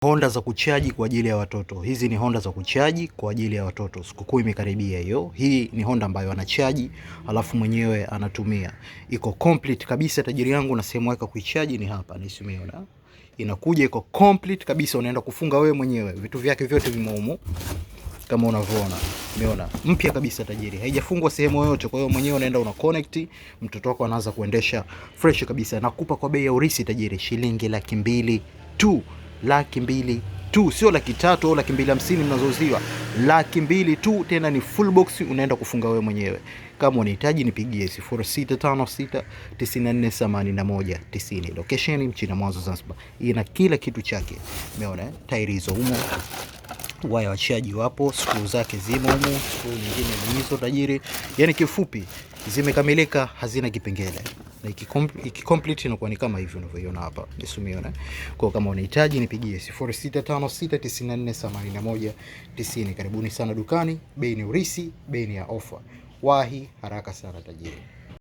Honda za kuchaji kwa ajili ya watoto. Hizi ni Honda za kuchaji kwa ajili ya watoto. Sikukuu imekaribia hiyo. Hii ni Honda ambayo anachaji alafu mwenyewe anatumia. Iko complete kabisa tajiri yangu, na sehemu yake kuichaji ni hapa. Nisimeona. Inakuja iko complete kabisa, unaenda kufunga wewe mwenyewe. Vitu vyake vyote vimo humu. Kama unavyoona. Umeona? Mpya kabisa tajiri. Haijafungwa sehemu yoyote. Kwa hiyo mwenyewe unaenda una connect, mtoto wako anaanza kuendesha fresh kabisa. Nakupa kwa bei ya urisi tajiri, shilingi 200,000 tu. 200,000 tu, sio 300,000 au 250,000 mnazouziwa. 200,000 tu, tena ni full box, unaenda kufunga wewe mwenyewe. Kama unahitaji nipigie 0656948190. Location Mchina Mwanzo Zanzibar. Ina kila kitu chake. Umeona tairi hizo humo. Waya wa chaji wapo, screw zake zimo humo, screw nyingine ni hizo tajiri. Yaani kifupi zimekamilika, hazina kipengele. Na iki-complete inakuwa ni kama hivi unavyoiona hapa. Nisumiona. Kwa kama unahitaji nipigie 0656948190. Karibuni sana dukani, bei ni urisi, bei ni ya offer. Wahi haraka sana tajiri.